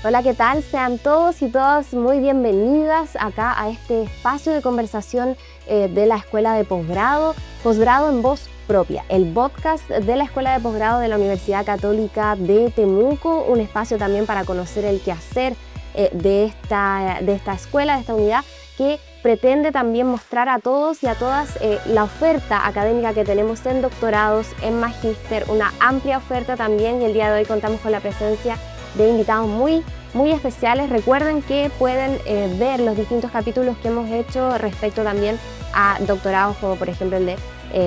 Hola, ¿qué tal? Sean todos y todas muy bienvenidas acá a este espacio de conversación de la Escuela de Posgrado, Posgrado en Voz Propia, el podcast de la Escuela de Posgrado de la Universidad Católica de Temuco, un espacio también para conocer el quehacer de esta escuela, de esta unidad, que pretende también mostrar a todos y a todas la oferta académica que tenemos en doctorados, en magíster, una amplia oferta también, y el día de hoy contamos con la presencia de invitados muy especiales. Recuerden que pueden ver los distintos capítulos que hemos hecho respecto también a doctorados, como por ejemplo el de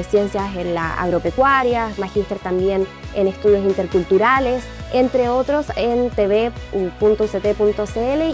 Ciencias en la Agropecuaria, magíster también en Estudios Interculturales, entre otros, en tv.uct.cl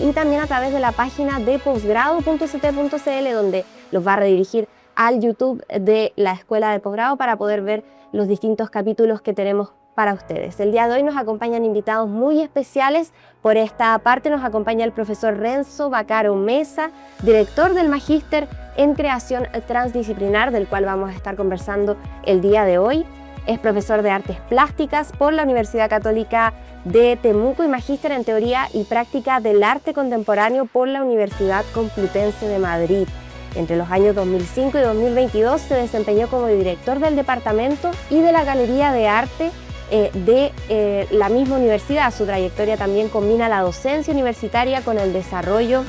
y también a través de la página de posgrado.uct.cl, donde los va a redirigir al YouTube de la Escuela de Posgrado para poder ver los distintos capítulos que tenemos para ustedes. El día de hoy nos acompañan invitados muy especiales. Por esta parte nos acompaña el profesor Renzo Vaccaro Mesa, director del Magíster en Creación Transdisciplinar, del cual vamos a estar conversando el día de hoy. Es profesor de Artes Plásticas por la Universidad Católica de Temuco y Magíster en Teoría y Práctica del Arte Contemporáneo por la Universidad Complutense de Madrid. Entre los años 2005 y 2022 se desempeñó como director del Departamento y de la Galería de Arte de la misma universidad. Su trayectoria también combina la docencia universitaria con el desarrollo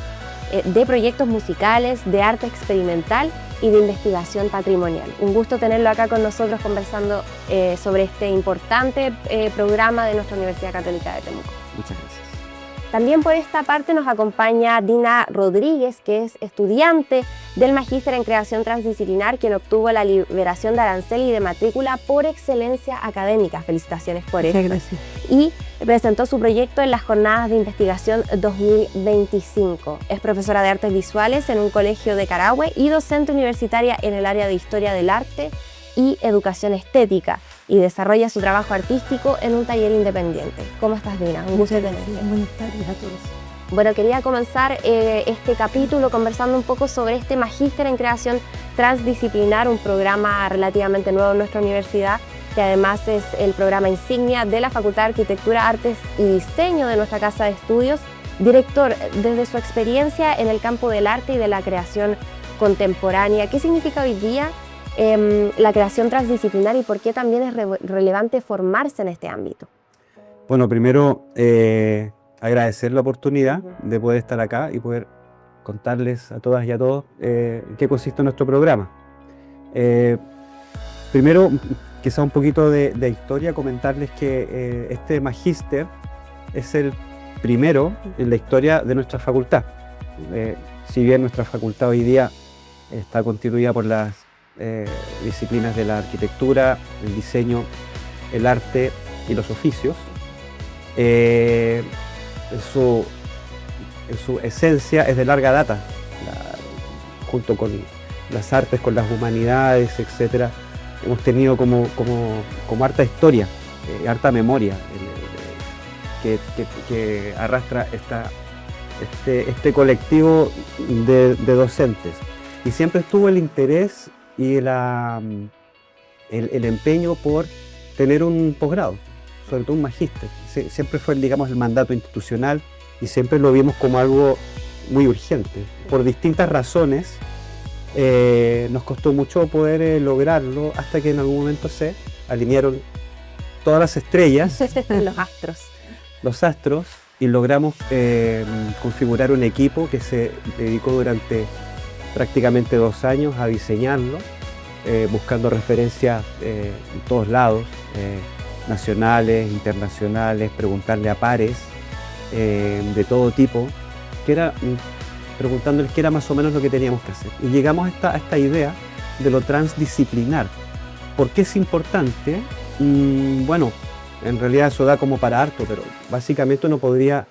de proyectos musicales, de arte experimental y de investigación patrimonial. Un gusto tenerlo acá con nosotros conversando sobre este importante programa de nuestra Universidad Católica de Temuco. Muchas gracias. También por esta parte nos acompaña Dina Rodríguez, que es estudiante del Magíster en Creación Transdisciplinar, quien obtuvo la liberación de arancel y de matrícula por excelencia académica. Felicitaciones por esto. Gracias. Y presentó su proyecto en las Jornadas de Investigación 2025. Es profesora de Artes Visuales en un colegio de Carahue y docente universitaria en el área de Historia del Arte y Educación Estética, y desarrolla su trabajo artístico en un taller independiente. ¿Cómo estás, Dina? Un gusto tenerte. Buenas tardes a todos. Bueno, quería comenzar este capítulo conversando un poco sobre este Magíster en Creación Transdisciplinar, un programa relativamente nuevo en nuestra universidad, que además es el programa insignia de la Facultad de Arquitectura, Artes y Diseño de nuestra Casa de Estudios. Director, desde su experiencia en el campo del arte y de la creación contemporánea, ¿qué significa hoy día la creación transdisciplinar y por qué también es relevante formarse en este ámbito? Bueno, primero agradecer la oportunidad de poder estar acá y poder contarles a todas y a todos en qué consiste nuestro programa. Primero, quizá un poquito de historia, comentarles que este magíster es el primero en la historia de nuestra facultad. Si bien nuestra facultad hoy día está constituida por las disciplinas de la arquitectura, el diseño, el arte y los oficios, en su esencia es de larga data, junto con las artes, con las humanidades, etc. Hemos tenido como harta historia, harta memoria que arrastra este colectivo de docentes, y siempre estuvo el interés y el empeño por tener un posgrado, sobre todo un magíster. Siempre fue, digamos, el mandato institucional, y siempre lo vimos como algo muy urgente. Por distintas razones nos costó mucho poder lograrlo, hasta que en algún momento se alinearon todas las estrellas, los astros, y logramos configurar un equipo que se dedicó durante prácticamente 2 años a diseñarlo, buscando referencias en todos lados, nacionales, internacionales, preguntarle a pares de todo tipo, preguntándoles qué era más o menos lo que teníamos que hacer. Y llegamos a esta idea de lo transdisciplinar. ¿Por qué es importante? Bueno, en realidad eso da como para harto, pero básicamente uno podría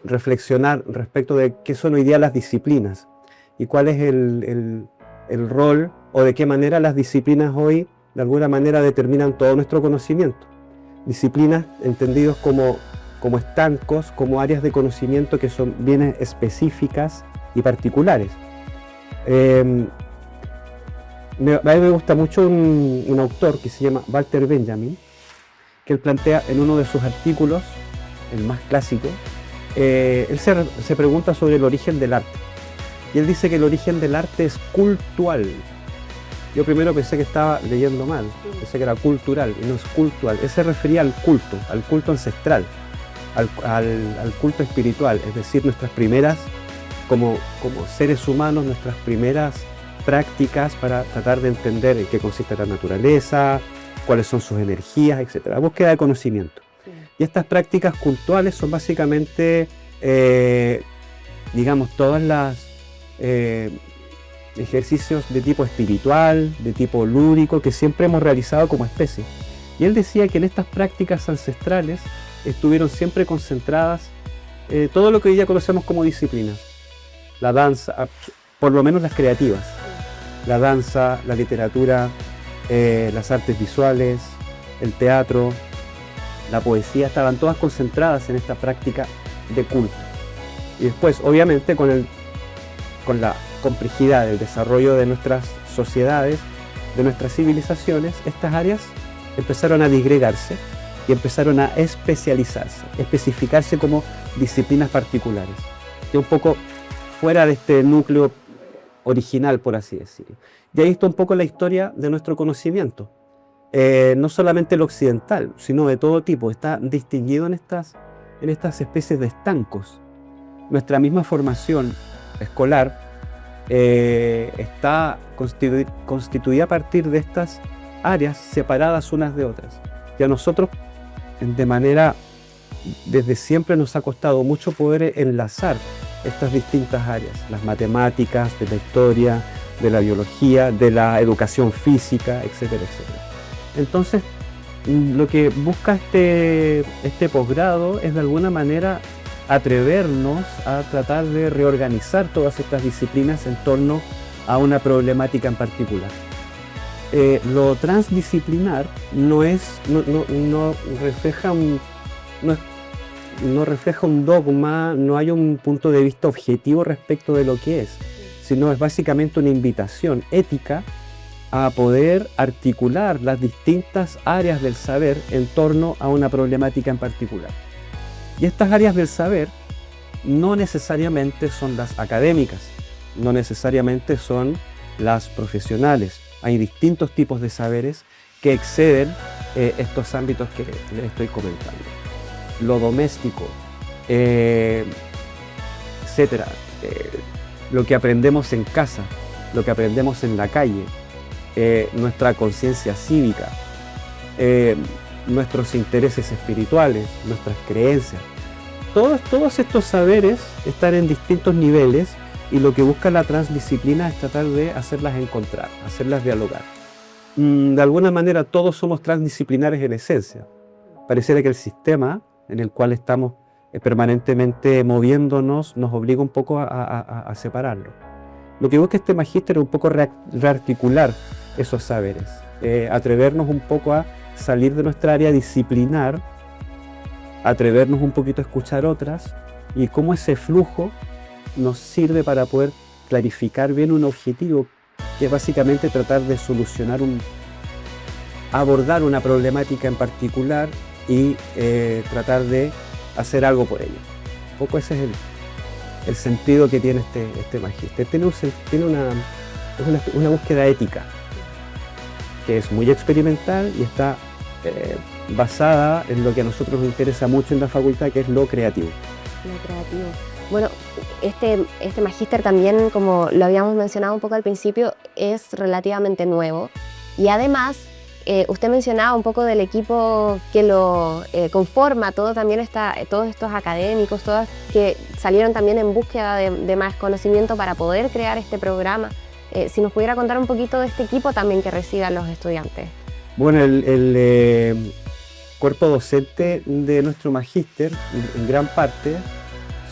reflexionar respecto de qué son hoy día las disciplinas y cuál es el rol, o de qué manera las disciplinas hoy de alguna manera determinan todo nuestro conocimiento. Disciplinas entendidos como estancos, como áreas de conocimiento que son bien específicas y particulares. A mí me gusta mucho un autor que se llama Walter Benjamin, que él plantea en uno de sus artículos, el más clásico, él se pregunta sobre el origen del arte. Y él dice que el origen del arte es cultural. Yo primero pensé que estaba leyendo mal, pensé que era cultural y no es cultural. Él se refería al culto ancestral, al culto espiritual, es decir, nuestras primeras, como seres humanos, nuestras primeras prácticas para tratar de entender en qué consiste la naturaleza, cuáles son sus energías, etc. Búsqueda de conocimiento. Sí. Y estas prácticas cultuales son básicamente, digamos, todas las ejercicios de tipo espiritual, de tipo lúdico, que siempre hemos realizado como especie. Y él decía que en estas prácticas ancestrales estuvieron siempre concentradas todo lo que hoy día conocemos como disciplinas. La danza, por lo menos las creativas, la danza, la literatura, las artes visuales, el teatro, la poesía, estaban todas concentradas en esta práctica de culto. Y después, obviamente, con la complejidad del desarrollo de nuestras sociedades, de nuestras civilizaciones, estas áreas empezaron a disgregarse y empezaron a especializarse, especificarse como disciplinas particulares, que un poco fuera de este núcleo original, por así decirlo. Y ahí está un poco la historia de nuestro conocimiento, no solamente el occidental, sino de todo tipo, está distinguido en estas especies de estancos. Nuestra misma formación escolar está constituida a partir de estas áreas separadas unas de otras. Y a nosotros, de manera, desde siempre nos ha costado mucho poder enlazar estas distintas áreas, las matemáticas, de la historia, de la biología, de la educación física, etcétera, etcétera. Entonces, lo que busca este posgrado es de alguna manera atrevernos a tratar de reorganizar todas estas disciplinas en torno a una problemática en particular. Lo transdisciplinar no refleja un dogma, no hay un punto de vista objetivo respecto de lo que es, sino es básicamente una invitación ética a poder articular las distintas áreas del saber en torno a una problemática en particular. Y estas áreas del saber no necesariamente son las académicas, no necesariamente son las profesionales. Hay distintos tipos de saberes que exceden estos ámbitos que les estoy comentando. Lo doméstico, etcétera. Lo que aprendemos en casa, lo que aprendemos en la calle, nuestra conciencia cívica, nuestros intereses espirituales, nuestras creencias. Todos estos saberes están en distintos niveles y lo que busca la transdisciplina es tratar de hacerlas encontrar, hacerlas dialogar. De alguna manera todos somos transdisciplinares en esencia. Pareciera que el sistema en el cual estamos permanentemente moviéndonos nos obliga un poco a separarlo. Lo que busca este magíster es un poco rearticular esos saberes, atrevernos un poco a salir de nuestra área disciplinar, atrevernos un poquito a escuchar otras y cómo ese flujo nos sirve para poder clarificar bien un objetivo que es básicamente tratar de abordar una problemática en particular y tratar de hacer algo por ello. Un poco ese es el sentido que tiene este magíster. Tiene una búsqueda ética que es muy experimental y está basada en lo que a nosotros nos interesa mucho en la facultad, que es lo creativo. Lo creativo. Bueno, este magíster también, como lo habíamos mencionado un poco al principio, es relativamente nuevo y además usted mencionaba un poco del equipo que lo conforma, todos estos académicos, todos que salieron también en búsqueda de más conocimiento para poder crear este programa. Si nos pudiera contar un poquito de este equipo también que reciban los estudiantes. Bueno, el cuerpo docente de nuestro magíster, en gran parte,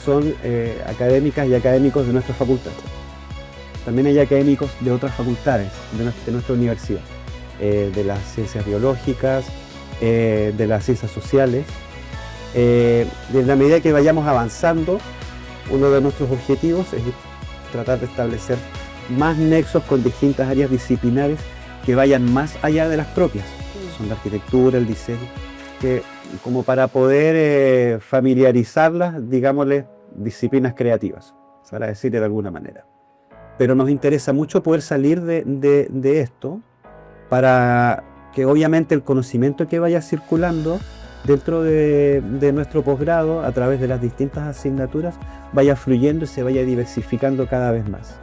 son académicas y académicos de nuestra facultad. También hay académicos de otras facultades de nuestra universidad, de las ciencias biológicas, de las ciencias sociales. En la medida que vayamos avanzando, uno de nuestros objetivos es tratar de establecer más nexos con distintas áreas disciplinares que vayan más allá de las propias. Son la arquitectura, el diseño, que como para poder familiarizarlas, digámosle, disciplinas creativas, para decirle de alguna manera. Pero nos interesa mucho poder salir de esto para que obviamente el conocimiento que vaya circulando dentro de nuestro posgrado a través de las distintas asignaturas vaya fluyendo y se vaya diversificando cada vez más.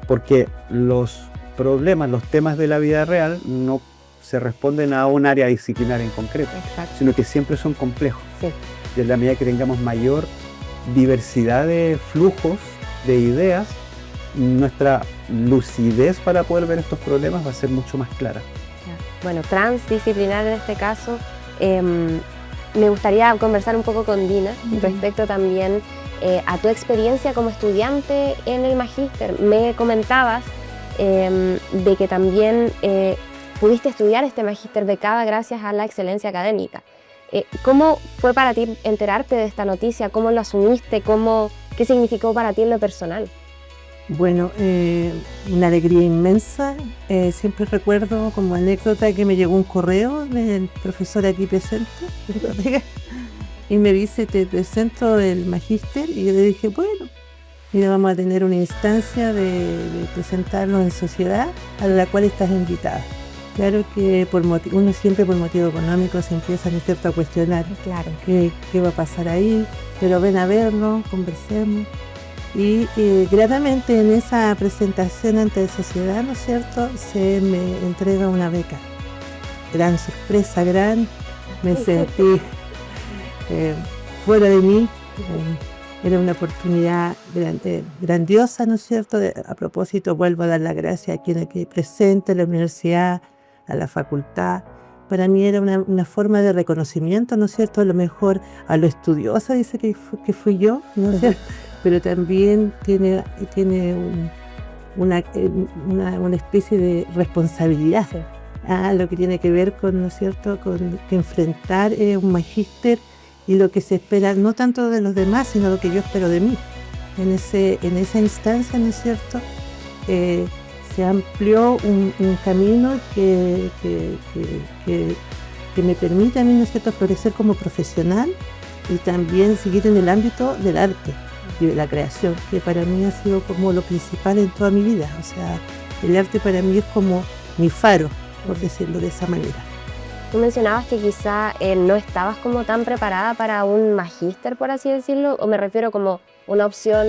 Porque los problemas, los temas de la vida real no se responden a un área disciplinar en concreto, sino que siempre son complejos. Sí. Y en la medida que tengamos mayor diversidad de flujos, de ideas, nuestra lucidez para poder ver estos problemas va a ser mucho más clara. Bueno, transdisciplinar en este caso. Me gustaría conversar un poco con Dina respecto también a tu experiencia como estudiante en el magíster. Me comentabas de que también pudiste estudiar este magíster becada gracias a la excelencia académica. ¿Cómo fue para ti enterarte de esta noticia? ¿Cómo lo asumiste? ¿Qué significó para ti en lo personal? Bueno, una alegría inmensa. Siempre recuerdo como anécdota que me llegó un correo del profesor aquí presente y me dice: te presento el magíster, y yo le dije: bueno, mira, vamos a tener una instancia de presentarnos en sociedad a la cual estás invitada. Claro que uno siempre por motivo económico se empieza, ¿no es cierto?, a cuestionar qué va a pasar ahí, pero ven a vernos, conversemos. Y gratamente en esa presentación ante la sociedad, ¿no es cierto?, se me entrega una beca. Gran sorpresa, me sentí fuera de mí. Era una oportunidad grandiosa, ¿no es cierto? A propósito, vuelvo a dar las gracias a quien aquí presente, a la universidad, a la facultad. Para mí era una forma de reconocimiento, ¿no es cierto?, a lo mejor a lo estudiosa, dice que fui yo, ¿no es cierto? Pero también tiene una especie de responsabilidad, lo que tiene que ver con, ¿no es cierto?, con que enfrentar un magíster y lo que se espera, no tanto de los demás, sino lo que yo espero de mí. En esa instancia, ¿no es cierto?, se amplió un camino que me permite a mí, ¿no es cierto?, florecer como profesional y también seguir en el ámbito del arte y de la creación, que para mí ha sido como lo principal en toda mi vida. O sea, el arte para mí es como mi faro, por decirlo de esa manera. Tú mencionabas que quizá no estabas como tan preparada para un magíster, por así decirlo, o me refiero como una opción...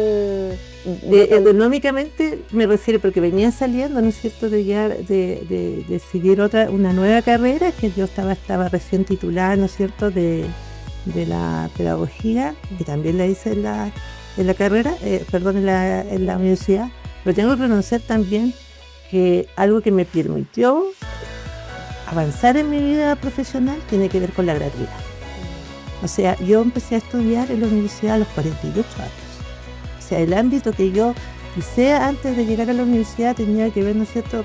Económicamente me refiero porque venía saliendo, ¿no es cierto?, de seguir una nueva carrera, que yo estaba recién titulada, ¿no es cierto?, de la pedagogía, y también la hice en la carrera, en la universidad, pero tengo que reconocer también que algo que me permitió avanzar en mi vida profesional tiene que ver con la gratuidad. O sea, yo empecé a estudiar en la universidad a los 48 años. O sea, el ámbito que yo pisé antes de llegar a la universidad tenía que ver, ¿no es cierto?,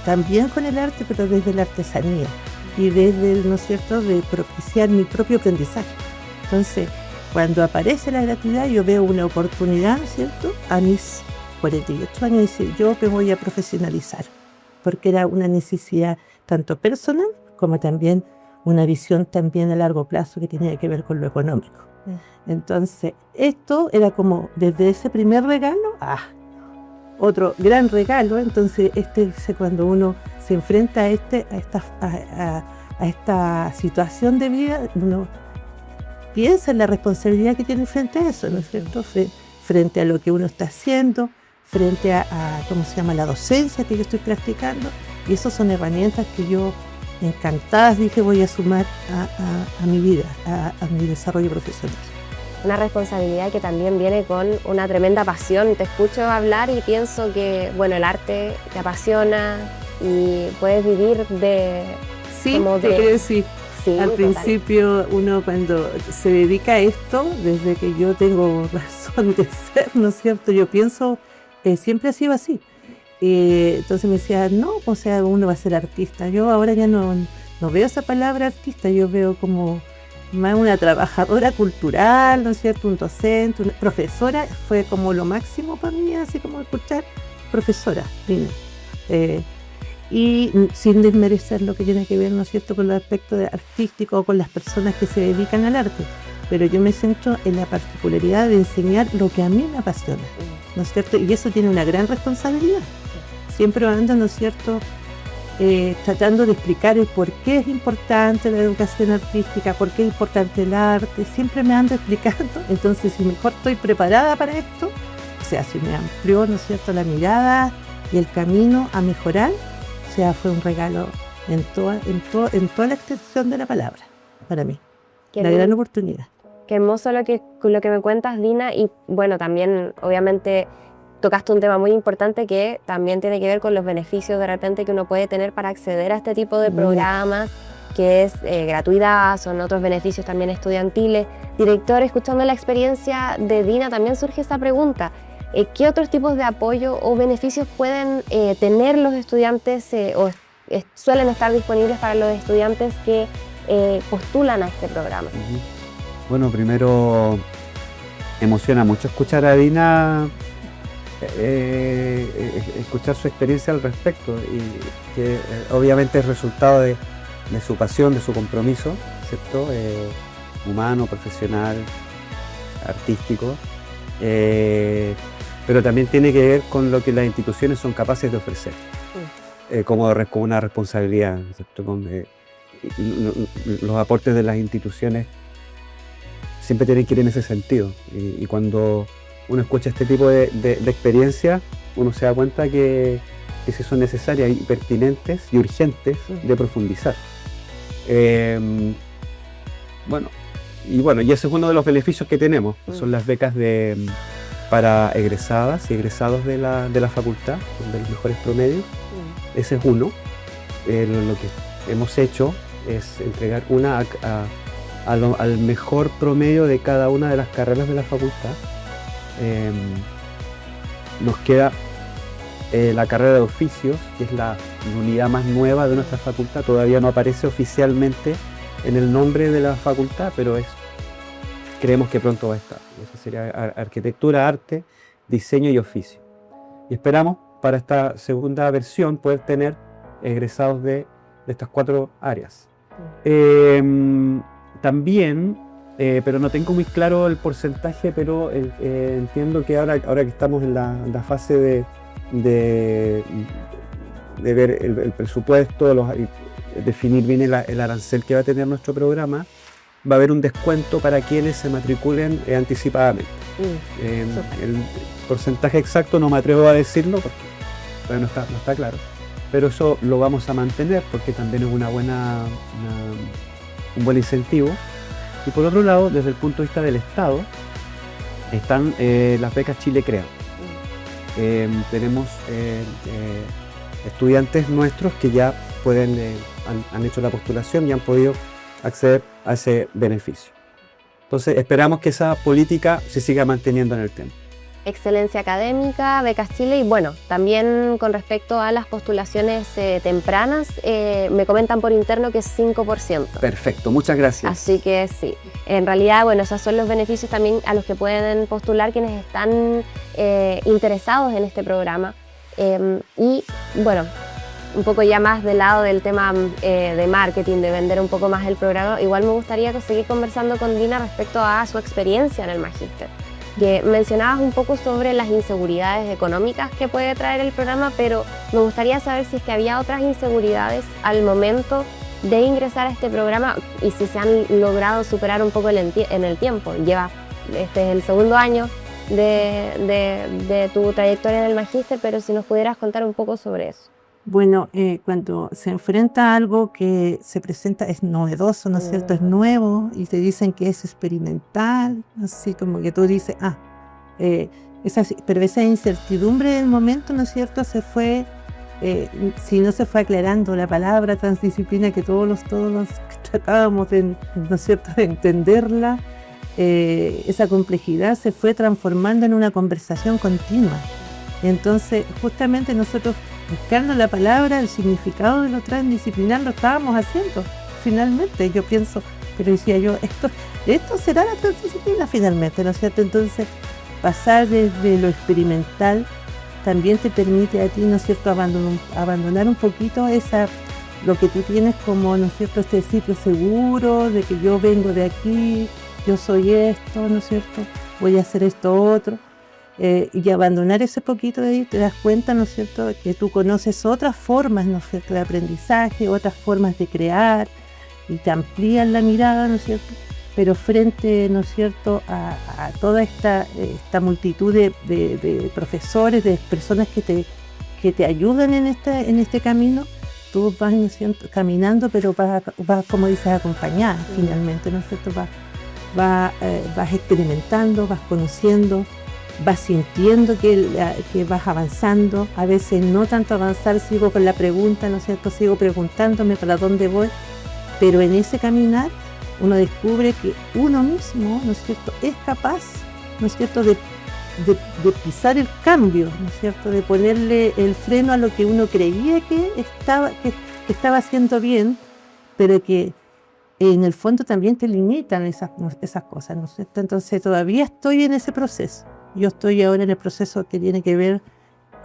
también con el arte, pero desde la artesanía y desde, ¿no es cierto?, de propiciar mi propio aprendizaje. Entonces, cuando aparece la gratuidad, yo veo una oportunidad, ¿no es cierto?, a mis 48 años, de decir, yo me voy a profesionalizar, porque era una necesidad tanto personal como también una visión también a largo plazo que tenía que ver con lo económico. Entonces, esto era como desde ese primer regalo, otro gran regalo. Entonces, cuando uno se enfrenta a esta situación de vida, uno piensa en la responsabilidad que tiene frente a eso, ¿no es cierto? Frente a lo que uno está haciendo, frente a la docencia que yo estoy practicando. Y esas son herramientas que yo, encantadas, dije, voy a sumar a mi vida, a mi desarrollo profesional. Una responsabilidad que también viene con una tremenda pasión. Te escucho hablar y pienso que, bueno, el arte te apasiona y puedes vivir de... Sí, te quiero decir. Sí, al total. principio uno cuando se dedica a esto, desde que yo tengo razón de ser, ¿no es cierto? Yo pienso, siempre ha sido así. Entonces me decía, no, o sea, uno va a ser artista. Yo ahora ya no veo esa palabra artista, yo veo como más una trabajadora cultural, ¿no es cierto? Un docente, una profesora, fue como lo máximo para mí, así como escuchar profesora, Dina. y sin desmerecer lo que tiene que ver, ¿no es cierto?, con los aspectos artísticos o con las personas que se dedican al arte. Pero yo me centro en la particularidad de enseñar lo que a mí me apasiona, ¿no es cierto? Y eso tiene una gran responsabilidad. Siempre ando, ¿no es cierto?, tratando de explicar el por qué es importante la educación artística, por qué es importante el arte, siempre me ando explicando. Entonces, si mejor estoy preparada para esto, o sea, si me amplió, ¿no es cierto?, la mirada y el camino a mejorar, o sea, fue un regalo en toda la extensión de la palabra, para mí. Una gran oportunidad. Qué hermoso lo que me cuentas, Dina, y bueno, también obviamente tocaste un tema muy importante que también tiene que ver con los beneficios de repente que uno puede tener para acceder a este tipo de programas, que es gratuidad, son otros beneficios también estudiantiles. Director, escuchando la experiencia de Dina, también surge esa pregunta. ¿Qué otros tipos de apoyo o beneficios pueden tener los estudiantes o suelen estar disponibles para los estudiantes que postulan a este programa? Bueno, primero emociona mucho escuchar a Dina, escuchar su experiencia al respecto, y que obviamente es resultado de su pasión, de su compromiso, ¿cierto? Humano, profesional, artístico, pero también tiene que ver con lo que las instituciones son capaces de ofrecer, como una responsabilidad, ¿cierto? Los aportes de las instituciones siempre tienen que ir en ese sentido, y cuando uno escucha este tipo de experiencias, uno se da cuenta que sí son necesarias y pertinentes y urgentes de profundizar. Y ese es uno de los beneficios que tenemos, son las becas para egresadas y egresados de la facultad, de los mejores promedios. Ese es uno. Lo que hemos hecho es entregar una al mejor promedio de cada una de las carreras de la facultad. Nos queda la carrera de oficios, que es la unidad más nueva de nuestra facultad. Todavía no aparece oficialmente en el nombre de la facultad, pero creemos que pronto va a estar. Eso sería arquitectura, arte, diseño y oficio. Y esperamos para esta segunda versión poder tener egresados de estas 4 áreas. También, pero no tengo muy claro el porcentaje, pero entiendo que ahora que estamos en la fase de ver el presupuesto, definir bien el arancel que va a tener nuestro programa, va a haber un descuento para quienes se matriculen anticipadamente. El porcentaje exacto no me atrevo a decirlo porque todavía no está claro, pero eso lo vamos a mantener porque también es un buen incentivo. Y por otro lado, desde el punto de vista del Estado, están las becas Chile Crea. Tenemos estudiantes nuestros que ya han hecho la postulación y han podido acceder a ese beneficio. Entonces esperamos que esa política se siga manteniendo en el tiempo. Excelencia académica, becas Chile, y bueno, también con respecto a las postulaciones tempranas, me comentan por interno que es 5%. Perfecto, muchas gracias. Así que sí, en realidad, bueno, esos son los beneficios también a los que pueden postular quienes están interesados en este programa. Y bueno, un poco ya más del lado del tema de marketing, de vender un poco más el programa, igual me gustaría seguir conversando con Dina respecto a su experiencia en el magíster. Que mencionabas un poco sobre las inseguridades económicas que puede traer el programa, pero me gustaría saber si es que había otras inseguridades al momento de ingresar a este programa y si se han logrado superar un poco en el tiempo. Este es el segundo año de tu trayectoria en el magíster, pero si nos pudieras contar un poco sobre eso. Bueno, cuando se enfrenta a algo que se presenta, es novedoso, ¿no es cierto? Es nuevo y te dicen que es experimental, así como que tú dices, pero esa incertidumbre del momento, ¿no es cierto? Se fue, si no se fue aclarando la palabra transdisciplina, que todos tratábamos de, ¿no es cierto?, de entenderla, esa complejidad se fue transformando en una conversación continua. Entonces, justamente nosotros, buscando la palabra, el significado de lo transdisciplinar, lo estábamos haciendo. Finalmente, yo pienso, pero decía yo, esto será la transdisciplina finalmente, ¿no es cierto? Entonces, pasar desde lo experimental también te permite a ti, ¿no es cierto?, abandonar un poquito lo que tú tienes como, ¿no es cierto?, este sitio seguro, de que yo vengo de aquí, yo soy esto, ¿no es cierto?, voy a hacer esto otro. Y abandonar ese poquito de ahí, te das cuenta, ¿no es cierto?, que tú conoces otras formas, ¿no es cierto?, de aprendizaje, otras formas de crear, y te amplían la mirada, ¿no es cierto?, pero frente, ¿no es cierto?, a toda esta multitud de profesores, de personas que te ayudan en este camino, tú vas, ¿no es cierto?, caminando, pero vas, como dices, acompañada finalmente, ¿no es cierto?, vas experimentando, vas conociendo, vas sintiendo que vas avanzando. A veces no tanto avanzar, sigo con la pregunta, ¿no es cierto?, sigo preguntándome para dónde voy, pero en ese caminar uno descubre que uno mismo, ¿no es cierto?, es capaz, ¿no es cierto?, de pisar el cambio, ¿no es cierto?, de ponerle el freno a lo que uno creía que estaba haciendo bien, pero que en el fondo también te limitan esas cosas, ¿no es cierto? Entonces todavía estoy en ese proceso. Yo estoy ahora en el proceso que tiene que ver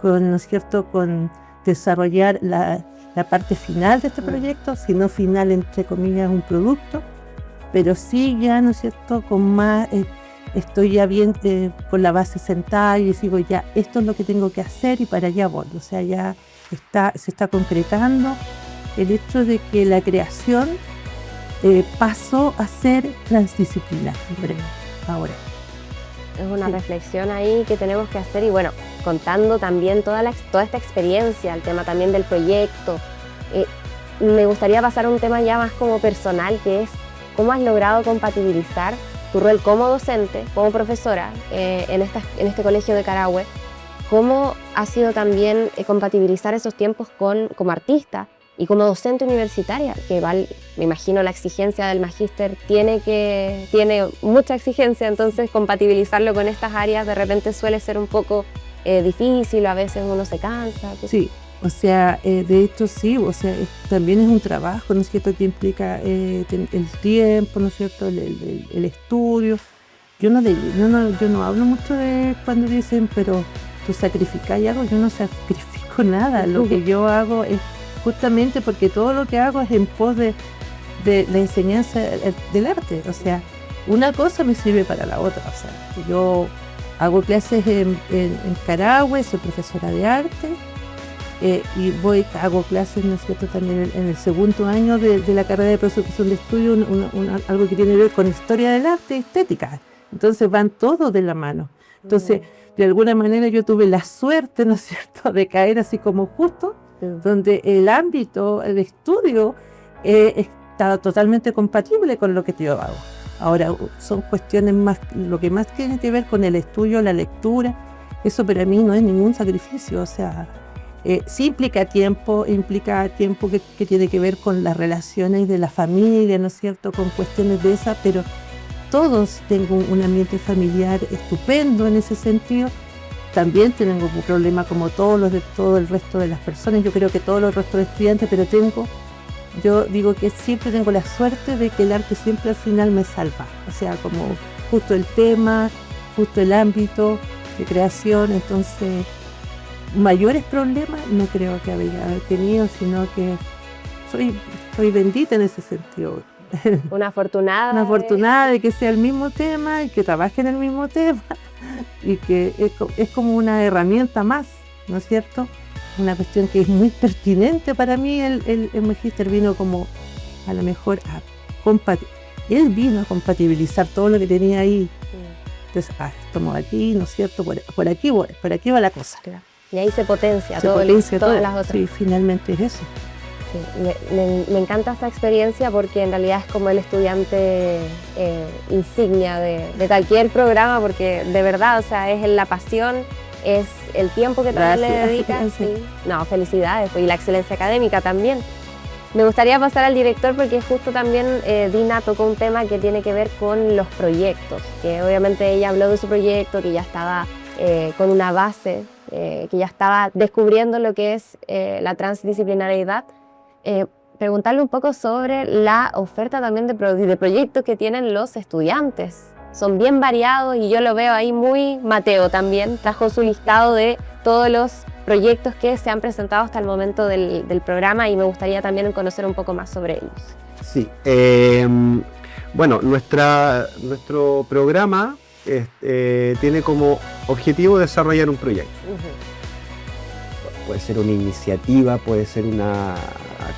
con, ¿no es cierto?, con desarrollar la parte final de este proyecto, si no final, entre comillas, un producto, pero sí ya, ¿no es cierto?, con más, estoy ya bien con la base sentada y digo, ya, esto es lo que tengo que hacer y para allá voy. O sea, ya se está concretando el hecho de que la creación pasó a ser transdisciplinar, ahora. Es una reflexión ahí que tenemos que hacer y bueno, contando también toda esta experiencia, el tema también del proyecto. Me gustaría pasar a un tema ya más como personal, que es cómo has logrado compatibilizar tu rol como docente, como profesora en este colegio de Carahue, cómo ha sido también compatibilizar esos tiempos como artista y como docente universitaria, que igual me imagino la exigencia del magíster tiene mucha exigencia, entonces compatibilizarlo con estas áreas de repente suele ser un poco difícil, a veces uno se cansa. Sí, o sea, de hecho sí, o sea, también es un trabajo, ¿no es cierto?, que implica el tiempo, ¿no es cierto?, el estudio. Yo no hablo mucho de cuando dicen, pero tú sacrificas algo, yo no sacrifico nada, lo que yo hago es justamente porque todo lo que hago es en pos de la enseñanza del arte. O sea, una cosa me sirve para la otra. O sea, yo hago clases en Carahue, soy profesora de arte y hago clases, ¿no es cierto?, también en el segundo año de la carrera de prosecución de estudio, algo que tiene que ver con historia del arte y estética. Entonces van todos de la mano. Entonces, de alguna manera yo tuve la suerte, ¿no es cierto?, de caer así como justo, donde el ámbito de estudio está totalmente compatible con lo que yo hago. Ahora, son cuestiones más, lo que más tiene que ver con el estudio, la lectura, eso para mí no es ningún sacrificio, o sea, sí implica tiempo que tiene que ver con las relaciones de la familia, ¿no es cierto?, con cuestiones de esas, pero todos tengo un ambiente familiar estupendo en ese sentido. También tengo un problema como todo el resto de las personas, yo creo que todos los restos de estudiantes, pero yo digo que siempre tengo la suerte de que el arte siempre al final me salva, o sea, como justo el tema, justo el ámbito de creación, entonces mayores problemas no creo que haber tenido, sino que soy bendita en ese sentido. Una afortunada. Una afortunada de que sea el mismo tema y que trabaje en el mismo tema y que es como una herramienta más, ¿no es cierto? Una cuestión que es muy pertinente para mí. El magíster vino como a lo mejor él vino a compatibilizar todo lo que tenía ahí. Entonces, estamos aquí, ¿no es cierto? Por aquí va la cosa. Claro. Y ahí se potencia todas las otras. Sí, finalmente es eso. Sí, me encanta esta experiencia porque en realidad es como el estudiante insignia de cualquier programa, porque de verdad, o sea, es la pasión, es el tiempo que también le dedicas. Sí. No, felicidades, y la excelencia académica también. Me gustaría pasar al director porque justo también Dina tocó un tema que tiene que ver con los proyectos, que obviamente ella habló de su proyecto, que ya estaba con una base, que ya estaba descubriendo lo que es la transdisciplinariedad. Preguntarle un poco sobre la oferta también de proyectos que tienen los estudiantes. Son bien variados y yo lo veo ahí muy Mateo también, trajo su listado de todos los proyectos que se han presentado hasta el momento del programa, y me gustaría también conocer un poco más sobre ellos. Sí, bueno, nuestro programa tiene como objetivo desarrollar un proyecto. Puede ser una iniciativa, puede ser una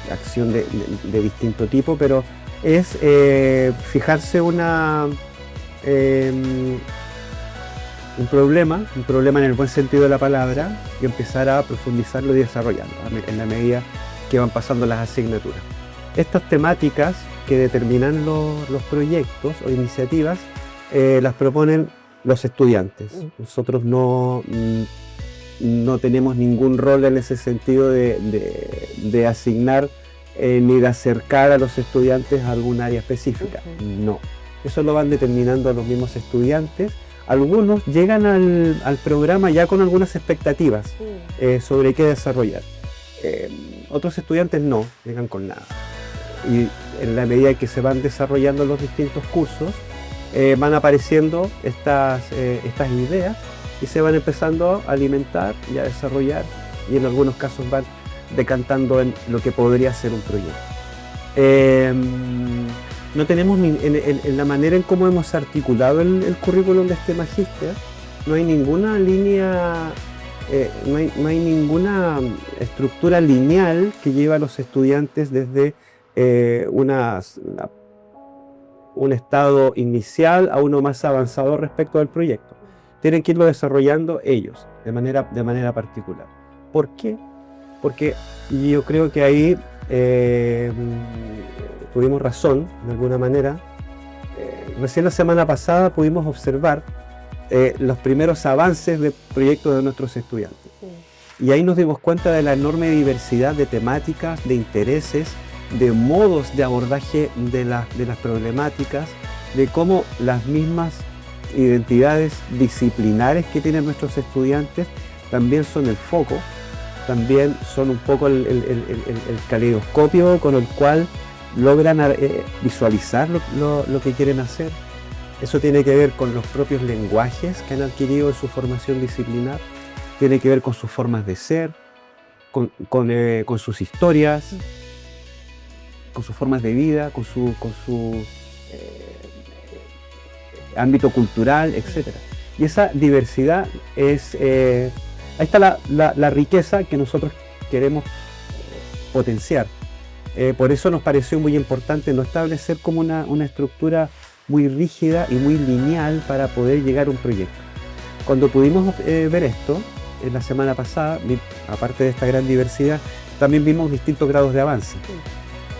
acción de distinto tipo, pero es fijarse un problema en el buen sentido de la palabra, y empezar a profundizarlo y desarrollarlo en la medida que van pasando las asignaturas. Estas temáticas que determinan los proyectos o iniciativas las proponen los estudiantes. Nosotros no tenemos ningún rol en ese sentido de asignar ni de acercar a los estudiantes a algún área específica. No, eso lo van determinando los mismos estudiantes. Algunos llegan al programa ya con algunas expectativas sobre qué desarrollar. Otros estudiantes no, llegan con nada. Y en la medida que se van desarrollando los distintos cursos, van apareciendo estas ideas y se van empezando a alimentar y a desarrollar, y en algunos casos van decantando en lo que podría ser un proyecto. No tenemos en la manera en cómo hemos articulado el currículum de este magíster, no hay ninguna línea, no hay ninguna estructura lineal que lleve a los estudiantes desde un estado inicial a uno más avanzado respecto del proyecto. Tienen que irlo desarrollando ellos de manera particular. ¿Por qué? Porque yo creo que ahí tuvimos razón de alguna manera. Recién la semana pasada pudimos observar los primeros avances de proyectos de nuestros estudiantes. Y ahí nos dimos cuenta de la enorme diversidad de temáticas, de intereses, de modos de abordaje de las problemáticas, de cómo las mismas identidades disciplinares que tienen nuestros estudiantes también son el foco, también son un poco el caleidoscopio con el cual logran visualizar lo que quieren hacer. Eso tiene que ver con los propios lenguajes que han adquirido en su formación disciplinar, tiene que ver con sus formas de ser, con sus historias, con sus formas de vida, con su ámbito cultural, etc. Y esa diversidad es... ahí está la riqueza que nosotros queremos potenciar. Por eso nos pareció muy importante no establecer como una estructura muy rígida y muy lineal para poder llegar a un proyecto. Cuando pudimos ver esto, la semana pasada, aparte de esta gran diversidad, también vimos distintos grados de avance.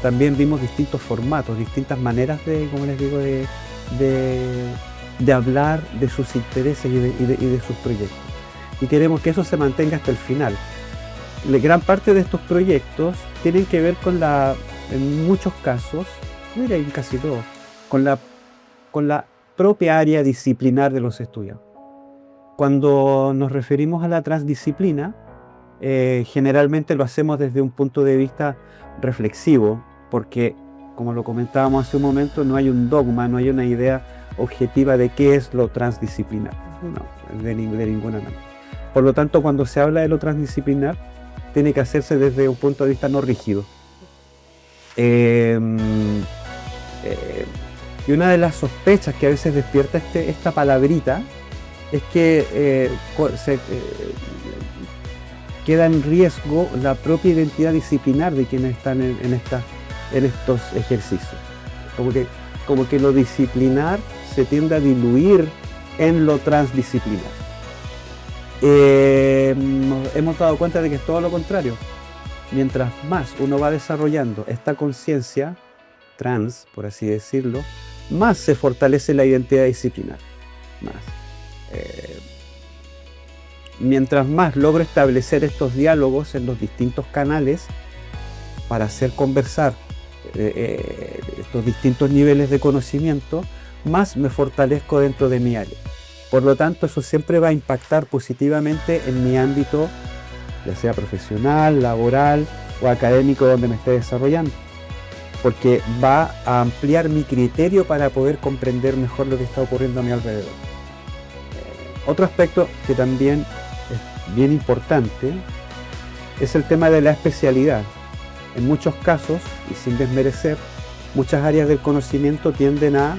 También vimos distintos formatos, distintas maneras de, como les digo, de hablar de sus intereses y de sus proyectos. Y queremos que eso se mantenga hasta el final. La gran parte de estos proyectos tienen que ver en muchos casos, yo diría en casi todos, con la propia área disciplinar de los estudiantes. Cuando nos referimos a la transdisciplina, generalmente lo hacemos desde un punto de vista reflexivo, porque, como lo comentábamos hace un momento, no hay un dogma, no hay una idea objetiva de qué es lo transdisciplinar, no, de ninguna manera. Por lo tanto, cuando se habla de lo transdisciplinar, tiene que hacerse desde un punto de vista no rígido. Y una de las sospechas que a veces despierta esta palabrita es que queda en riesgo la propia identidad disciplinar de quienes están en estos ejercicios. Como que lo disciplinar se tiende a diluir en lo transdisciplinar. Hemos dado cuenta de que es todo lo contrario. Mientras más uno va desarrollando esta conciencia trans, por así decirlo, más se fortalece la identidad disciplinar. Mientras más logro establecer estos diálogos en los distintos canales para hacer conversar estos distintos niveles de conocimiento, más me fortalezco dentro de mi área. Por lo tanto, eso siempre va a impactar positivamente en mi ámbito, ya sea profesional, laboral o académico donde me esté desarrollando, porque va a ampliar mi criterio para poder comprender mejor lo que está ocurriendo a mi alrededor. Otro aspecto que también es bien importante es el tema de la especialidad. En muchos casos, y sin desmerecer, muchas áreas del conocimiento tienden a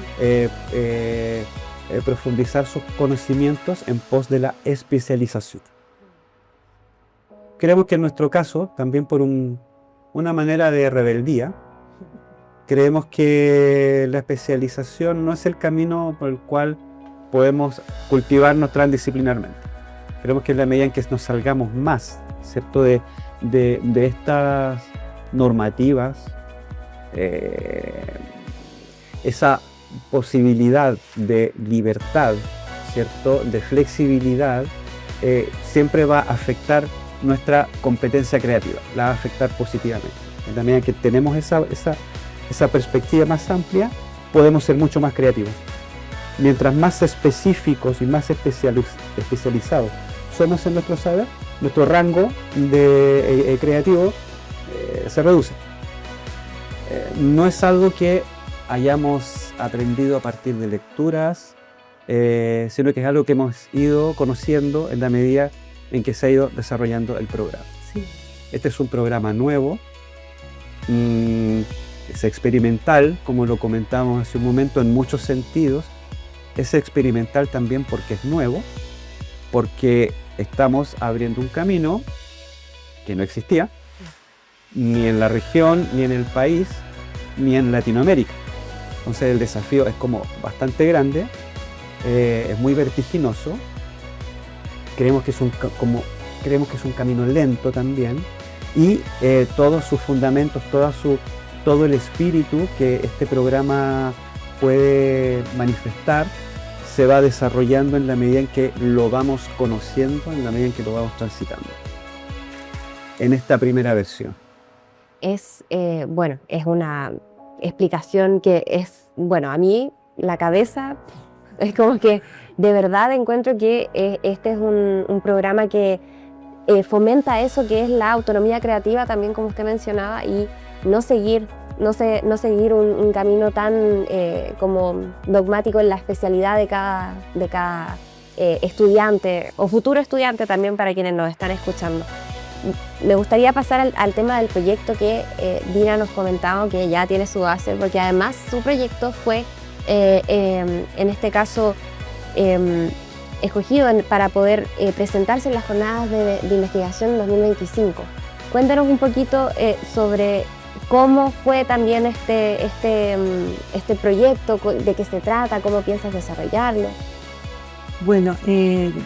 profundizar sus conocimientos en pos de la especialización. Creemos que en nuestro caso, también por una manera de rebeldía, creemos que la especialización no es el camino por el cual podemos cultivarnos transdisciplinarmente. Creemos que en la medida en que nos salgamos más, ¿cierto?, de estas normativas, esa posibilidad de libertad, ¿cierto?, de flexibilidad, siempre va a afectar nuestra competencia creativa, la va a afectar positivamente. En la medida en que tenemos esa perspectiva más amplia, podemos ser mucho más creativos. Mientras más específicos y más especializados somos en nuestro saber, nuestro rango creativo se reduce. No es algo que hayamos aprendido a partir de lecturas, sino que es algo que hemos ido conociendo en la medida en que se ha ido desarrollando el programa. Sí. Este es un programa nuevo, es experimental, como lo comentamos hace un momento, en muchos sentidos. Es experimental también porque es nuevo, porque estamos abriendo un camino que no existía, ni en la región, ni en el país, ni en Latinoamérica. Entonces el desafío es como bastante grande, es muy vertiginoso. Creemos que es un camino lento también, y todos sus fundamentos, todo el espíritu que este programa puede manifestar se va desarrollando en la medida en que lo vamos conociendo, en la medida en que lo vamos transitando. En esta primera versión. Es una explicación que es, a mí la cabeza es como que de verdad encuentro que este es un programa que fomenta eso que es la autonomía creativa también, como usted mencionaba, y no seguir un camino tan como dogmático en la especialidad de cada estudiante o futuro estudiante también, para quienes nos están escuchando. Me gustaría pasar al tema del proyecto que Dina nos comentaba, que ya tiene su base, porque además su proyecto fue, en este caso, escogido para poder presentarse en las jornadas de investigación 2025. Cuéntanos un poquito sobre cómo fue también este proyecto, de qué se trata, cómo piensas desarrollarlo. Bueno,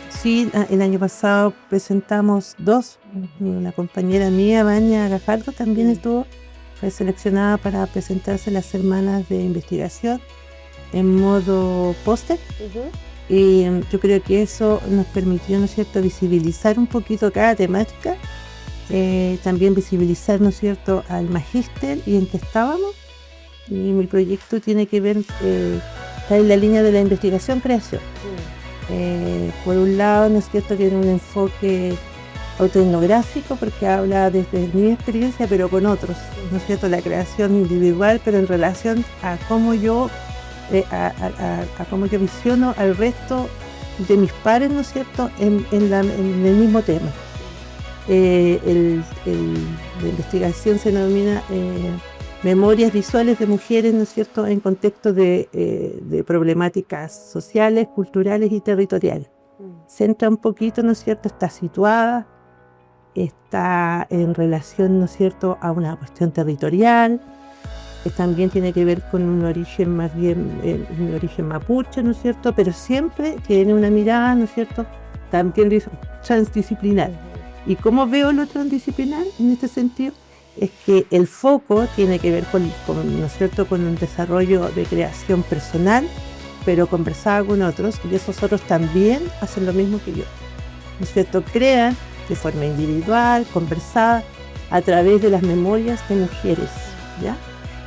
sí, el año pasado presentamos dos. Una compañera mía, Vania Gajardo, también fue seleccionada para presentarse en las semanas de investigación en modo póster. Y yo creo que eso nos permitió, ¿no es cierto?, visibilizar un poquito cada temática, también visibilizar, ¿no es cierto?, al magíster y en qué estábamos. Y mi proyecto tiene que ver, está en la línea de la investigación-creación. Por un lado, ¿no es cierto?, tiene un enfoque autoetnográfico, porque habla desde mi experiencia, pero con otros, ¿no es cierto?, la creación individual, pero en relación a cómo yo visiono al resto de mis pares, ¿no es cierto?, en el mismo tema. La investigación se denomina memorias visuales de mujeres, ¿no es cierto?, en contexto de problemáticas sociales, culturales y territoriales. Centra un poquito, ¿no es cierto?, está situada, está en relación, ¿no es cierto?, a una cuestión territorial, que también tiene que ver con un origen más bien, un origen mapuche, ¿no es cierto?, pero siempre tiene una mirada, ¿no es cierto?, también transdisciplinar. ¿Y cómo veo lo transdisciplinar en este sentido? Es que el foco tiene que ver con ¿no es cierto?, con un desarrollo de creación personal, pero conversada con otros, y esos otros también hacen lo mismo que yo, ¿no es cierto?, crean de forma individual, conversada, a través de las memorias de mujeres, ¿ya?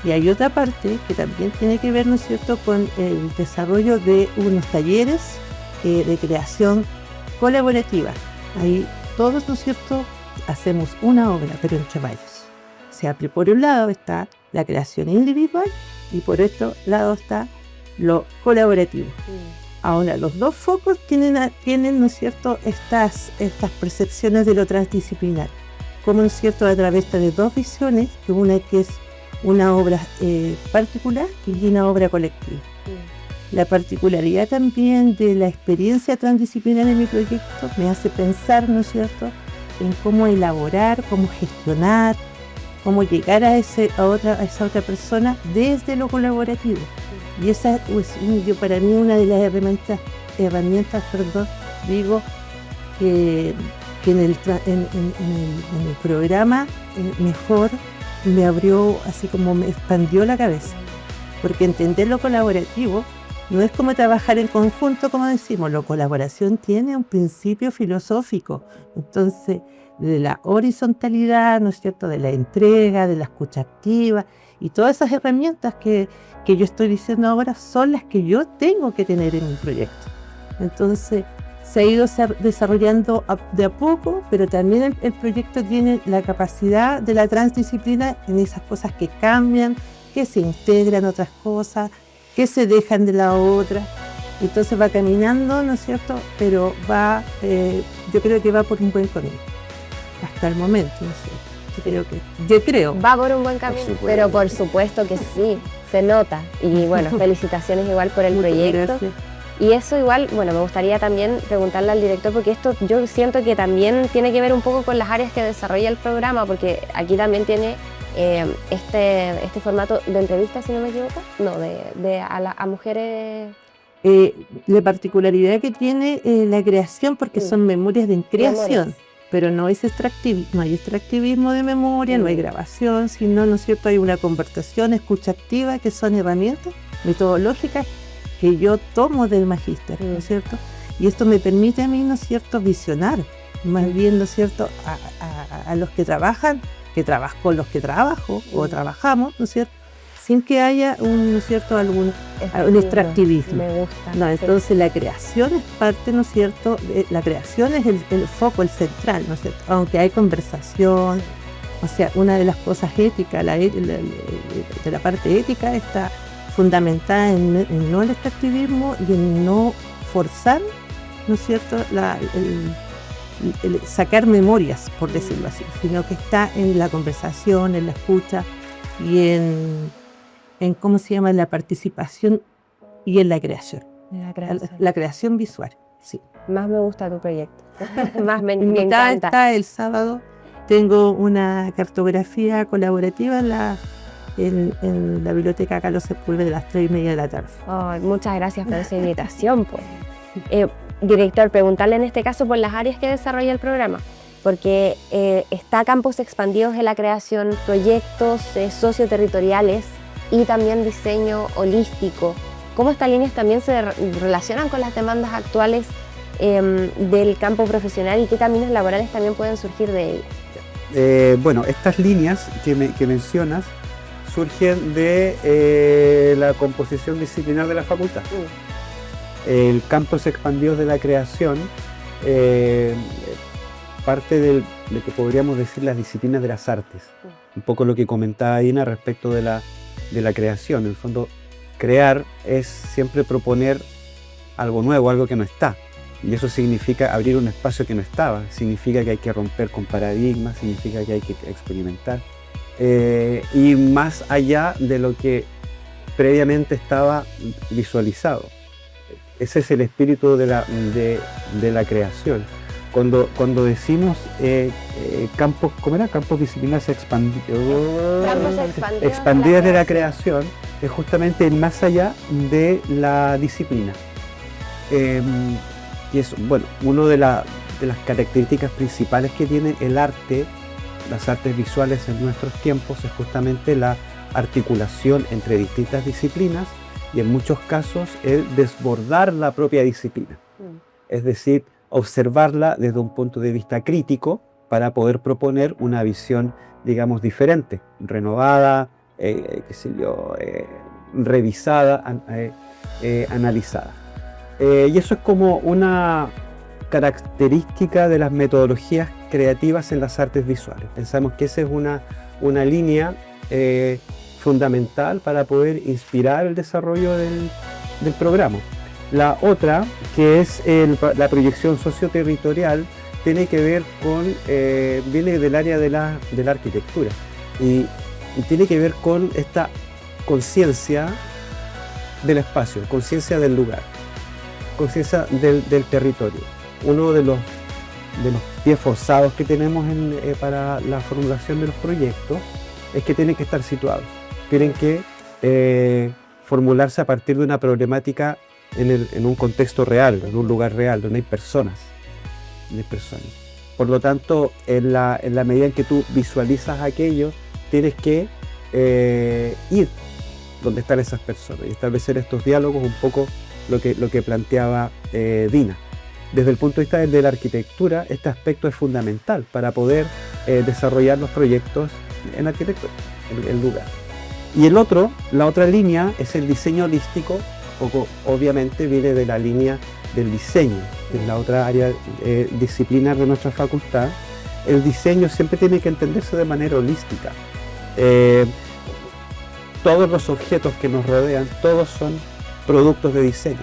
Y hay otra parte que también tiene que ver, ¿no es cierto?, con el desarrollo de unos talleres de creación colaborativa. Ahí todos, ¿no es cierto?, hacemos una obra, pero entre varios. O sea, por un lado está la creación individual y por otro lado está lo colaborativo. Ahora, los dos focos tienen, ¿no es cierto?, estas percepciones de lo transdisciplinar, como, ¿no es cierto?, a través de dos visiones, que una que es una obra particular y una obra colectiva. La particularidad también de la experiencia transdisciplinar en mi proyecto me hace pensar, ¿no es cierto?, en cómo elaborar, cómo gestionar, cómo llegar a esa otra persona desde lo colaborativo. Y esa es para mí una de las herramientas, digo, que en el programa mejor me abrió, así como me expandió la cabeza. Porque entender lo colaborativo no es como trabajar en conjunto, como decimos. La colaboración tiene un principio filosófico. Entonces, de la horizontalidad, ¿no es cierto?, de la entrega, de la escucha activa, y todas esas herramientas que yo estoy diciendo ahora son las que yo tengo que tener en mi proyecto. Entonces, se ha ido desarrollando de a poco, pero también el proyecto tiene la capacidad de la transdisciplina en esas cosas que cambian, que se integran otras cosas, que se dejan de la otra. Entonces va caminando, ¿no es cierto? Pero yo creo que va por un buen camino. Hasta el momento, no sé. Yo creo. Va por un buen camino, pero por supuesto que sí, se nota. Y bueno, felicitaciones igual por el proyecto. Gracias. Y eso igual, bueno, me gustaría también preguntarle al director, porque esto yo siento que también tiene que ver un poco con las áreas que desarrolla el programa, porque aquí también tiene este formato de entrevista, si no me equivoco, a mujeres. La particularidad que tiene la creación, porque son memorias de creación, pero no es extractivismo, no hay extractivismo de memoria, no hay grabación, sino, ¿no es cierto?, hay una conversación, escucha activa, que son herramientas metodológicas que yo tomo del magíster, ¿no es cierto? Y esto me permite a mí, ¿no es cierto?, visionar, más bien, ¿no es cierto?, a los que trabajan, con los que trabajo o trabajamos, ¿no es cierto?, sin que haya ¿no es cierto?, un extractivismo. Me gusta. No, entonces la creación es parte, ¿no es cierto?, la creación es el foco, el central, ¿no es cierto?, aunque hay conversación. O sea, una de las cosas éticas, de la parte ética está fundamentada en no el extractivismo y en no forzar, ¿no es cierto?, el sacar memorias, por decirlo así, sino que está en la conversación, en la escucha y en ¿cómo se llama?, la participación y en la creación. La creación visual, sí. Más me gusta tu proyecto. Más me encanta. encanta. El sábado tengo una cartografía colaborativa en la biblioteca Carlos Sepúlveda de las 3:30 de la tarde. Oh, muchas gracias por esa invitación. Director, preguntarle en este caso por las áreas que desarrolla el programa, porque está campos expandidos en la creación, proyectos socioterritoriales y también diseño holístico. ¿Cómo estas líneas también se relacionan con las demandas actuales del campo profesional y qué caminos laborales también pueden surgir de ellas? Bueno, estas líneas que mencionas surgen de la composición disciplinar de la facultad. El campos expandidos de la creación parte de que podríamos decir las disciplinas de las artes. Un poco lo que comentaba Ina respecto de la creación. En el fondo, crear es siempre proponer algo nuevo, algo que no está. Y eso significa abrir un espacio que no estaba, significa que hay que romper con paradigmas, significa que hay que experimentar. Y más allá de lo que previamente estaba visualizado. Ese es el espíritu de la creación. Cuando decimos campos, ¿cómo era? Campos disciplinares expandidas de la creación, es justamente el más allá de la disciplina. Y es, bueno, una de las características principales que tiene el arte, las artes visuales en nuestros tiempos, es justamente la articulación entre distintas disciplinas y en muchos casos el desbordar la propia disciplina. Es decir, observarla desde un punto de vista crítico para poder proponer una visión, digamos, diferente, renovada, revisada, analizada. Y eso es como una característica de las metodologías creativas en las artes visuales. Pensamos que esa es una línea fundamental para poder inspirar el desarrollo del programa. La otra, que es la proyección socioterritorial, tiene que ver con, viene del área de la arquitectura y tiene que ver con esta conciencia del espacio, conciencia del lugar, conciencia del territorio. Uno de los pies forzados que tenemos para la formulación de los proyectos es que tienen que estar situados, tienen que formularse a partir de una problemática en un contexto real, en un lugar real, donde hay personas. Por lo tanto, en la medida en que tú visualizas aquello, tienes que ir donde están esas personas y establecer estos diálogos, un poco lo que planteaba Dina. Desde el punto de vista de la arquitectura, este aspecto es fundamental para poder desarrollar los proyectos en arquitectura, en el lugar. Y la otra línea es el diseño holístico, obviamente viene de la línea del diseño, que es la otra área disciplinar de nuestra facultad. El diseño siempre tiene que entenderse de manera holística. Todos los objetos que nos rodean, todos son productos de diseño,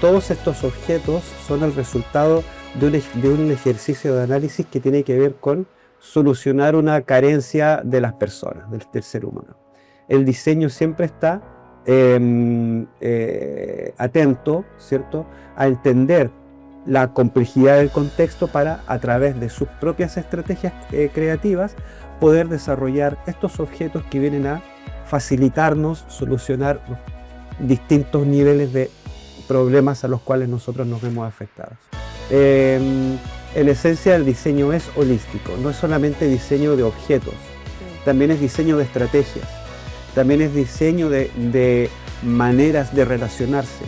todos estos objetos son el resultado de un ejercicio de análisis que tiene que ver con solucionar una carencia de las personas, del ser humano. El diseño siempre está atento, ¿cierto?, a entender la complejidad del contexto para, a través de sus propias estrategias creativas, poder desarrollar estos objetos que vienen a facilitarnos solucionar distintos niveles de problemas a los cuales nosotros nos vemos afectados. En esencia, el diseño es holístico, no es solamente diseño de objetos, también es diseño de estrategias, también es diseño de maneras de relacionarse.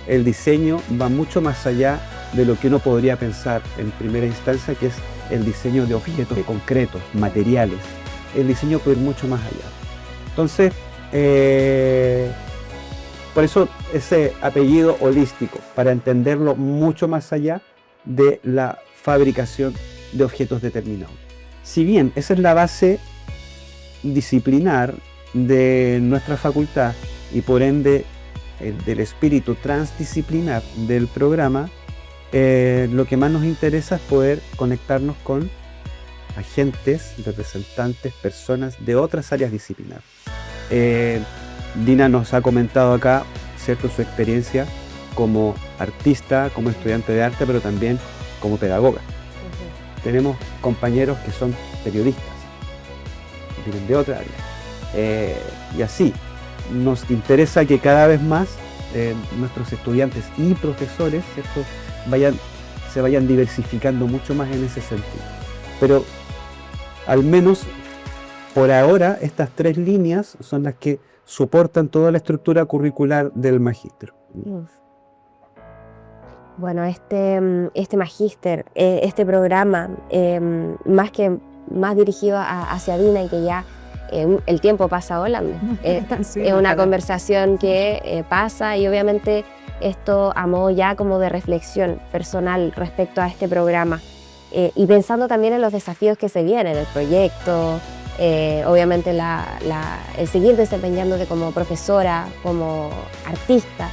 El diseño va mucho más allá de lo que uno podría pensar en primera instancia, que es el diseño de objetos concretos, materiales. El diseño puede ir mucho más allá. Entonces, por eso ese apellido holístico, para entenderlo mucho más allá de la fabricación de objetos determinados. Si bien esa es la base disciplinar de nuestra facultad y por ende del espíritu transdisciplinar del programa, lo que más nos interesa es poder conectarnos con agentes, representantes, personas de otras áreas disciplinares. Dina nos ha comentado acá, ¿cierto?, su experiencia como artista, como estudiante de arte, pero también como pedagoga. Tenemos compañeros que son periodistas, que vienen de otra área. Y así, nos interesa que cada vez más nuestros estudiantes y profesores, ¿cierto?, se vayan diversificando mucho más en ese sentido. Pero al menos por ahora estas tres líneas son las que soportan toda la estructura curricular del magíster. Bueno, este magíster, este programa, más dirigido hacia Dina, y que ya el tiempo pasa volando. Sí, es una conversación que pasa, y obviamente esto a modo ya como de reflexión personal respecto a este programa, y pensando también en los desafíos que se vienen, el proyecto, obviamente el seguir desempeñándote como profesora, como artista.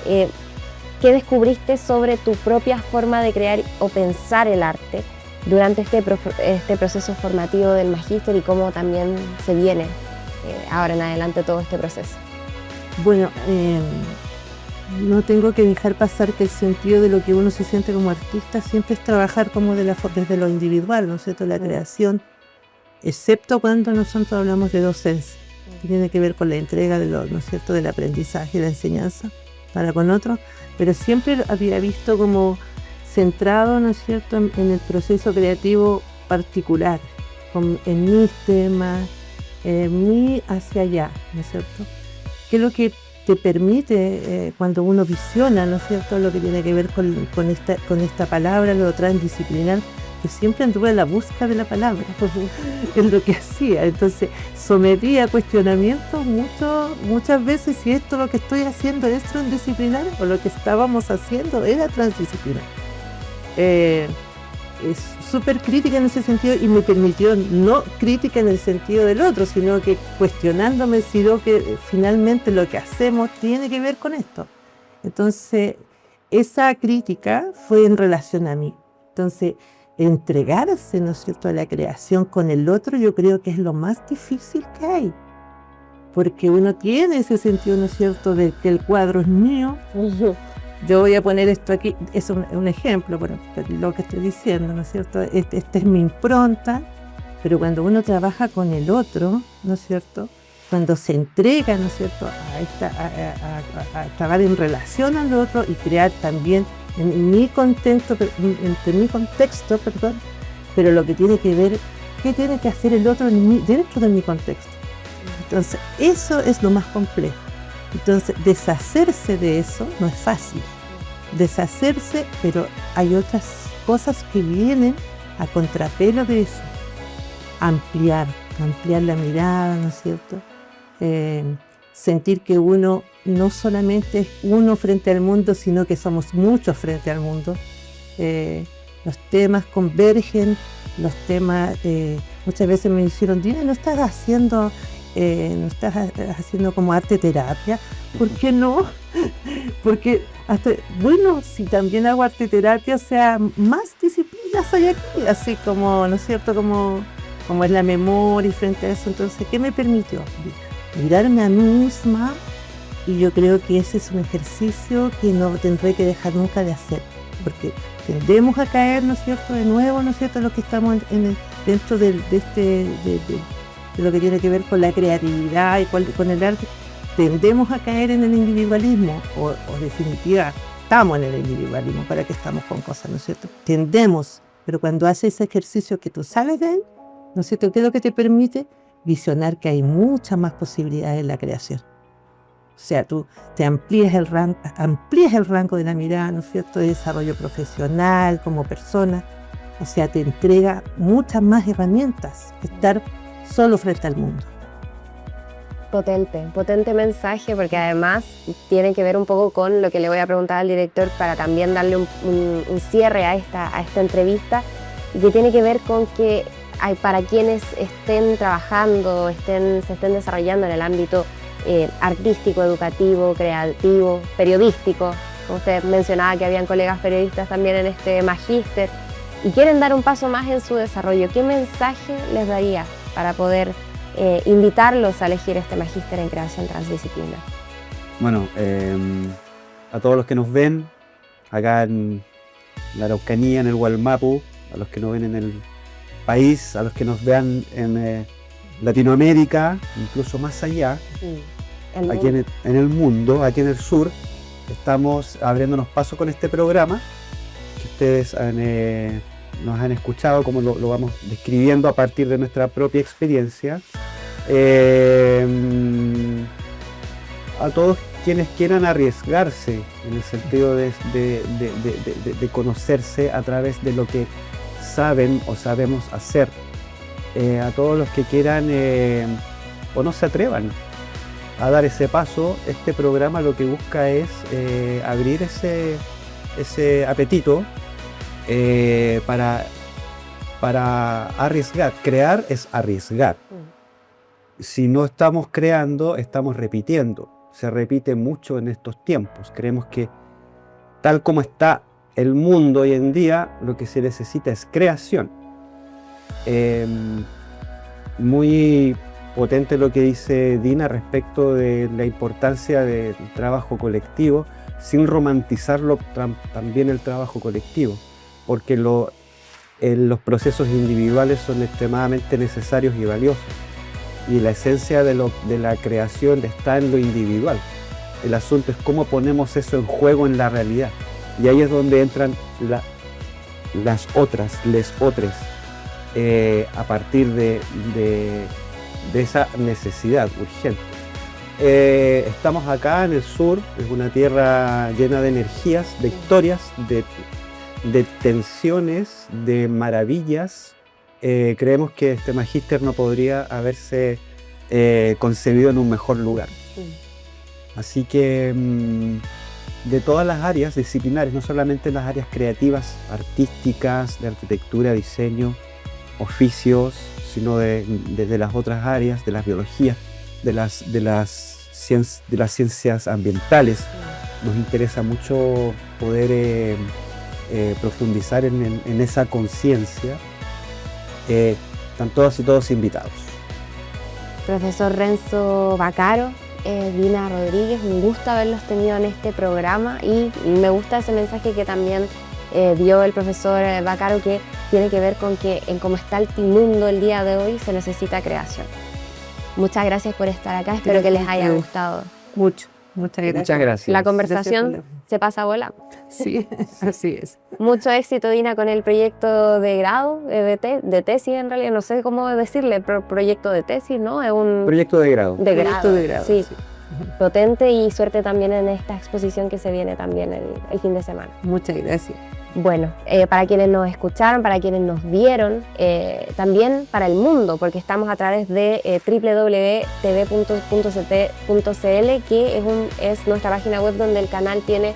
¿Qué descubriste sobre tu propia forma de crear o pensar el arte durante este proceso formativo del magíster, y cómo también se viene ahora en adelante todo este proceso? Bueno, no tengo que dejar pasar que el sentido de lo que uno se siente como artista siempre es trabajar como desde lo individual, ¿no es cierto?, la creación, excepto cuando nosotros hablamos de docencia, que tiene que ver con la entrega ¿no es cierto?, del aprendizaje y la enseñanza para con otros, pero siempre había visto como centrado, ¿no es cierto?, en el proceso creativo particular, en mis temas, hacia allá, ¿no es cierto?, que es lo que te permite cuando uno visiona, ¿no es cierto?, lo que tiene que ver con esta palabra, lo transdisciplinar, que siempre anduve en la búsqueda de la palabra, es lo que hacía. Entonces sometía a cuestionamientos muchas veces si esto lo que estoy haciendo es transdisciplinar o lo que estábamos haciendo era transdisciplinar. Es súper crítica en ese sentido, y me permitió, no crítica en el sentido del otro, sino que cuestionándome si lo que finalmente lo que hacemos tiene que ver con esto. Entonces, esa crítica fue en relación a mí. Entonces, entregarse, ¿no es cierto?, a la creación con el otro, yo creo que es lo más difícil que hay. Porque uno tiene ese sentido, ¿no es cierto?, de que el cuadro es mío. Yo voy a poner esto aquí, es un ejemplo, bueno, lo que estoy diciendo, ¿no es cierto? Esta es mi impronta, pero cuando uno trabaja con el otro, ¿no es cierto?, cuando se entrega, ¿no es cierto?, a trabajar en relación al otro y crear también en mi contexto, pero lo que tiene que ver, qué tiene que hacer el otro dentro de mi contexto. Entonces, eso es lo más complejo. Entonces, deshacerse de eso no es fácil. Deshacerse, pero hay otras cosas que vienen a contrapelo de eso. Ampliar la mirada, ¿no es cierto? Sentir que uno no solamente es uno frente al mundo, sino que somos muchos frente al mundo. Los temas convergen, los temas, muchas veces me dijeron, Dina, ¿no estás haciendo como arte terapia? ¿Por qué no? Porque bueno, si también hago arte terapia, o sea, más disciplinas hay aquí, así como, ¿no es cierto?, como es la memoria y frente a eso. Entonces, ¿qué me permitió? Mirarme a mí misma, y yo creo que ese es un ejercicio que no tendré que dejar nunca de hacer, porque tendemos a caer, ¿no es cierto?, de nuevo, ¿no es cierto?, lo que estamos dentro de lo que tiene que ver con la creatividad y con el arte, tendemos a caer en el individualismo, o definitiva, estamos en el individualismo, ¿para qué estamos con cosas, ¿no es cierto? Tendemos, pero cuando haces ese ejercicio que tú sales de él, ¿no es cierto?, ¿qué es lo que te permite? Visionar que hay muchas más posibilidades en la creación. O sea, tú te amplías el rango de la mirada, ¿no es cierto?, de desarrollo profesional, como persona. O sea, te entrega muchas más herramientas que estar solo frente al mundo. Potente mensaje, porque además tiene que ver un poco con lo que le voy a preguntar al director para también darle un cierre a esta entrevista, y que tiene que ver con que para quienes estén trabajando, se estén desarrollando en el ámbito artístico, educativo, creativo, periodístico, como usted mencionaba que habían colegas periodistas también en este magíster, y quieren dar un paso más en su desarrollo, ¿qué mensaje les daría para poder invitarlos a elegir este magíster en creación transdisciplinar? Bueno, a todos los que nos ven acá en la Araucanía, en el Gualmapu, a los que nos ven en el país, a los que nos vean en Latinoamérica, incluso más allá, aquí en el mundo, aquí en el sur, estamos abriéndonos paso con este programa que ustedes nos han escuchado, como lo vamos describiendo a partir de nuestra propia experiencia. A todos quienes quieran arriesgarse en el sentido de conocerse a través de lo que saben o sabemos hacer, a todos los que quieran o no se atrevan a dar ese paso, este programa lo que busca es abrir ese apetito para arriesgar. Crear es arriesgar. Si no estamos creando, estamos repitiendo. Se repite mucho en estos tiempos. Creemos que tal como está el mundo hoy en día, lo que se necesita es creación. Muy potente lo que dice Dina respecto de la importancia del trabajo colectivo, sin romantizarlo también el trabajo colectivo, porque los procesos individuales son extremadamente necesarios y valiosos, y la esencia de la creación está en lo individual. El asunto es cómo ponemos eso en juego en la realidad, y ahí es donde entran les otras, a partir de esa necesidad urgente. Estamos acá en el sur, es una tierra llena de energías, de historias, de tensiones, de maravillas. Creemos que este magíster no podría haberse concebido en un mejor lugar. Así que de todas las áreas disciplinares, no solamente las áreas creativas, artísticas, de arquitectura, diseño, oficios, sino desde las otras áreas, de las biologías, de las ciencias ambientales, nos interesa mucho poder profundizar en esa conciencia. Están todas y todos invitados. Profesor Renzo Vaccaro, Dina Rodríguez, un gusto haberlos tenido en este programa y me gusta ese mensaje que también dio el profesor Vaccaro, que tiene que ver con que en cómo está el mundo el día de hoy se necesita creación. Muchas gracias por estar acá, espero que les haya gustado. Mucho. Muchas gracias. Muchas gracias. La conversación se pasa volando. Sí, así es. Mucho éxito, Dina, con el proyecto de grado, de tesis en realidad, no sé cómo decirle, pero proyecto de tesis, ¿no? Es un Proyecto de grado. Proyecto de grado, sí. sí. Potente, y suerte también en esta exposición que se viene también el fin de semana. Muchas gracias. Bueno, para quienes nos escucharon, para quienes nos vieron, también para el mundo, porque estamos a través de www.tv.ct.cl, que es nuestra página web donde el canal tiene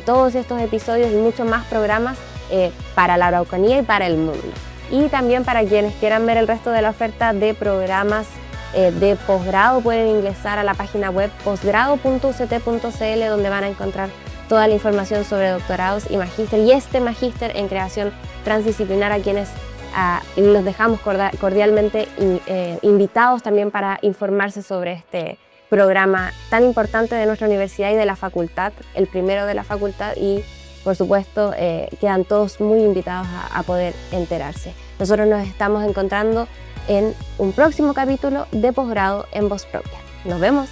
todos estos episodios y muchos más programas para la Araucanía y para el mundo. Y también para quienes quieran ver el resto de la oferta de programas de posgrado, pueden ingresar a la página web posgrado.uct.cl, donde van a encontrar toda la información sobre doctorados y magíster, y este magíster en creación transdisciplinar, a quienes los dejamos cordialmente invitados también para informarse sobre este programa tan importante de nuestra universidad y de la facultad, el primero de la facultad, y por supuesto quedan todos muy invitados a poder enterarse. Nosotros nos estamos encontrando en un próximo capítulo de Posgrado en Voz Propia. Nos vemos.